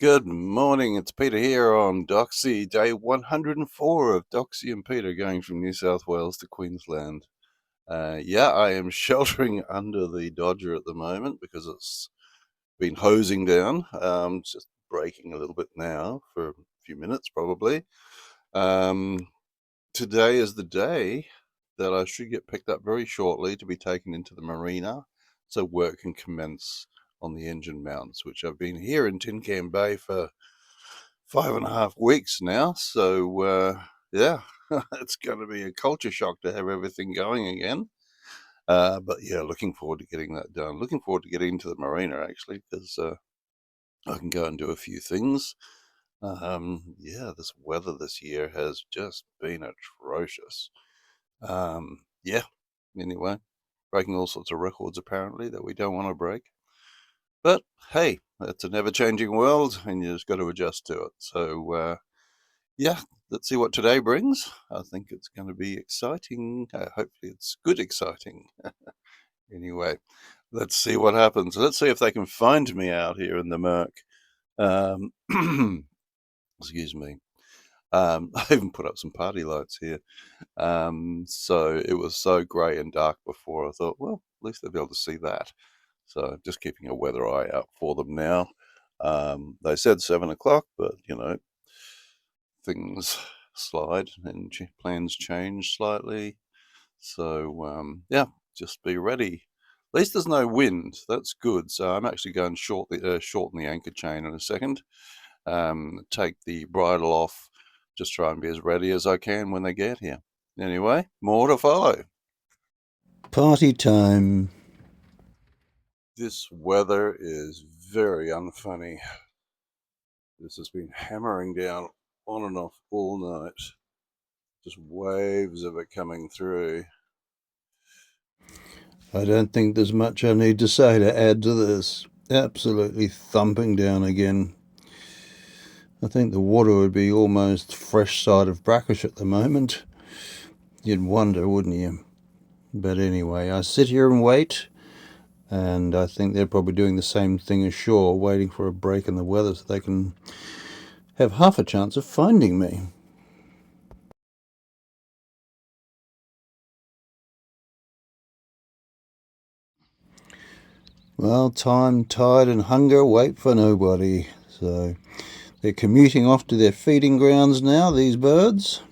Good morning, it's Peter here on Doxy, day 104 of Doxy and Peter going from New South Wales to Queensland. Yeah, I am sheltering under the Dodger at the moment because it's been hosing down. It's just breaking a little bit now for a few minutes probably. Today is the day that I should get picked up very shortly to be taken into the marina so work can commence on the engine mounts, which I've been here in Tin Can Bay for 5.5 weeks now. So yeah, it's going to be a culture shock to have everything going again. But yeah, looking forward to getting that done. Looking forward to getting into the marina actually, because I can go and do a few things. Yeah, this weather this year has just been atrocious. Yeah, anyway, breaking all sorts of records apparently that we don't want to break. But hey, it's a never-changing world, and you just got to adjust to it. So yeah, let's see what today brings. I think it's going to be exciting. Hopefully, it's good exciting. Anyway, let's see what happens. Let's see if they can find me out here in the murk. Um, excuse me. I even put up some party lights here. So it was so grey and dark before. I thought, well, at least they'll be able to see that. So just keeping a weather eye out for them now. They said 7 o'clock, but you know, things slide and plans change slightly. So yeah, just be ready. At least there's no wind. That's good. So I'm actually going to shorten the anchor chain in a second. Take the bridle off. Just try and be as ready as I can when they get here. Anyway, more to follow. Party time. This weather is very unfunny. This has been hammering down on and off all night. Just waves of it coming through. I don't think there's much I need to say to add to this. Absolutely thumping down again. I think the water would be almost fresh side of brackish at the moment. You'd wonder, wouldn't you? But anyway, I sit here and wait, and I think they're probably doing the same thing ashore, waiting for a break in the weather so they can have half a chance of finding me. Well, time, tide, and hunger wait for nobody. So they're commuting off to their feeding grounds now, these birds.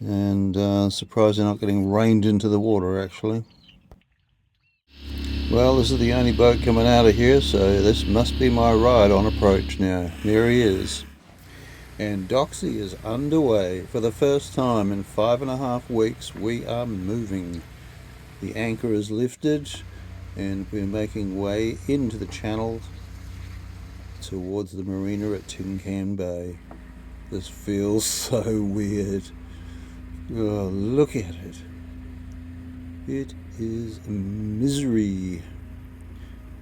And surprised they're not getting rained into the water, actually. Well, this is the only boat coming out of here, so this must be my ride on approach now. There he is. And Doxy is underway. For the first time in 5.5 weeks, we are moving. The anchor is lifted, and we're making way into the channel towards the marina at Tin Can Bay. This feels so weird. Oh, look at it. It is misery,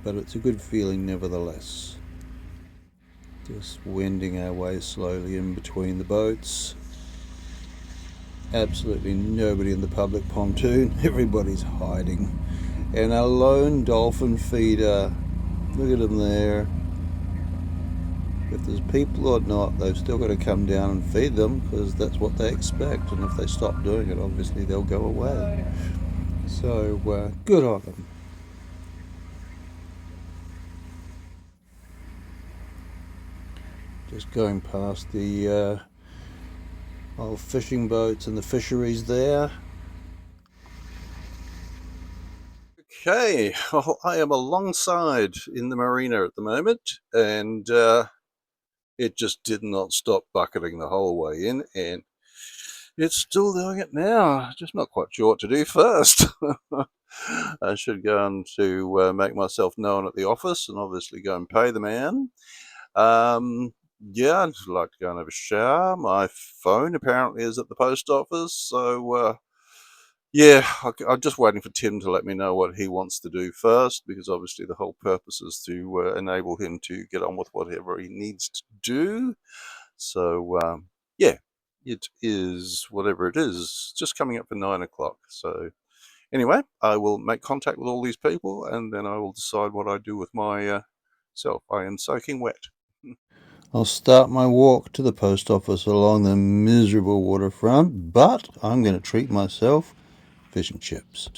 but it's a good feeling nevertheless. Just wending our way slowly in between the boats. Absolutely nobody in the public pontoon. Everybody's hiding. And a lone dolphin feeder. Look at them there. If there's people or not, they've still got to come down and feed them because that's what they expect. And if they stop doing it, obviously they'll go away. So good on them. Just going past the old fishing boats and the fisheries there. Okay, well, I am alongside in the marina at the moment, and it just did not stop bucketing the whole way in, and it's still doing it now. Just not quite sure what to do first. I should go on to make myself known at the office and obviously go and pay the man. Um, yeah, I'd like to go and have a shower. My phone apparently is at the post office, so yeah, I'm just waiting for Tim to let me know what he wants to do first, because obviously the whole purpose is to enable him to get on with whatever he needs to do. So yeah, it is whatever it is. Just coming up for 9 o'clock. So anyway, I will make contact with all these people, and then I will decide what I do with my self. I am soaking wet. I'll start my walk to the post office along the miserable waterfront, but I'm going to treat myself fish and chips.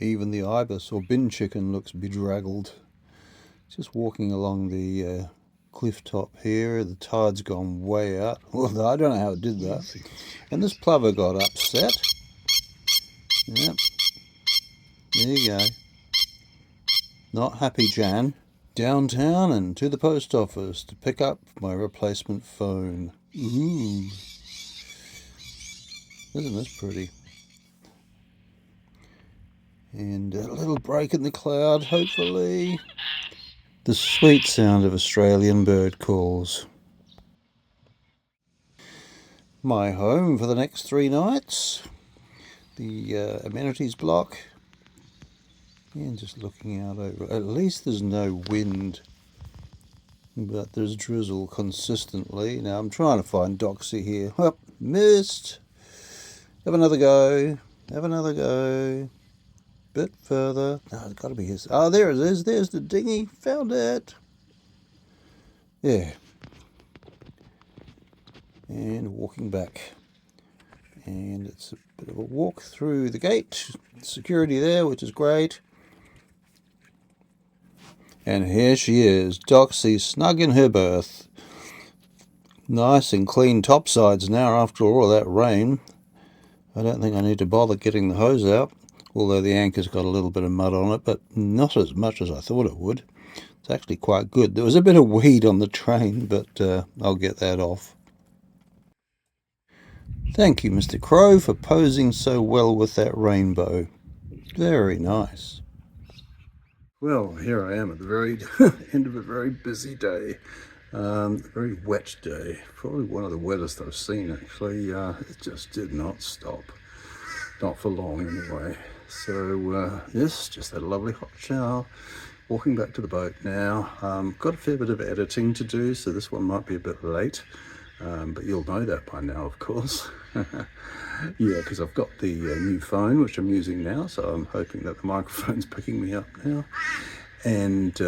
Even the ibis or bin chicken looks bedraggled. Just walking along the cliff top here. The tide's gone way out. Well, I don't know how it did that. And this plover got upset. Yep. There you go. Not happy, Jan. Downtown and to the post office to pick up my replacement phone. Ooh. Isn't this pretty? And a little break in the cloud, hopefully. The sweet sound of Australian bird calls. My home for the next 3 nights. The amenities block. And just looking out over. At least there's no wind. But there's drizzle consistently. Now I'm trying to find Doxy here. Oh, missed. Have another go. Have another go. Bit further. No, it's got to be his. Oh, there it is. There's the dinghy. Found it. Yeah. And walking back. And it's a bit of a walk through the gate. Security there, which is great. And here she is, Doxy, snug in her berth. Nice and clean topsides now after all of that rain. I don't think I need to bother getting the hose out, although the anchor's got a little bit of mud on it, but not as much as I thought it would. It's actually quite good. There was a bit of weed on the train, but I'll get that off. Thank you, Mr. Crow, for posing so well with that rainbow. Very nice. Well, here I am at the very end of a very busy day. Very wet day. Probably one of the wettest I've seen, actually. It just did not stop. Not for long, anyway. So, yes, just had a lovely hot shower. Walking back to the boat now. Got a fair bit of editing to do, so this one might be a bit late. But you'll know that by now, of course. Yeah, because I've got the new phone, which I'm using now, so I'm hoping that the microphone's picking me up now. And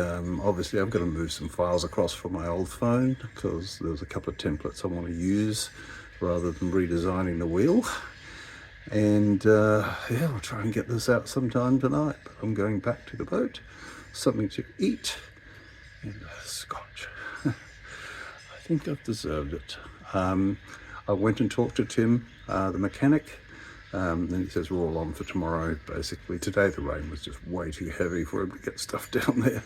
obviously I've got to move some files across from my old phone, because there's a couple of templates I want to use rather than redesigning the wheel. And yeah, I'll try and get this out sometime tonight, but I'm going back to the boat. Something to eat and scotch. I think I've deserved it. I went and talked to Tim, the mechanic, and he says we're all on for tomorrow, basically. Today the rain was just way too heavy for him to get stuff down there.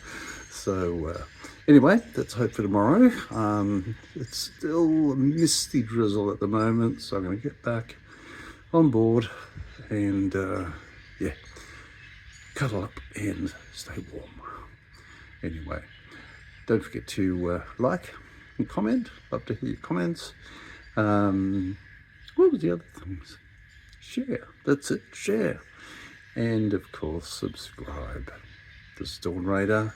So anyway, let's hope for tomorrow. It's still a misty drizzle at the moment, so I'm going to get back on board and yeah, cuddle up and stay warm. Anyway, don't forget to like and comment. Love to hear your comments. What was the other things? Share. That's it. Share. And of course, subscribe. The Storm Raider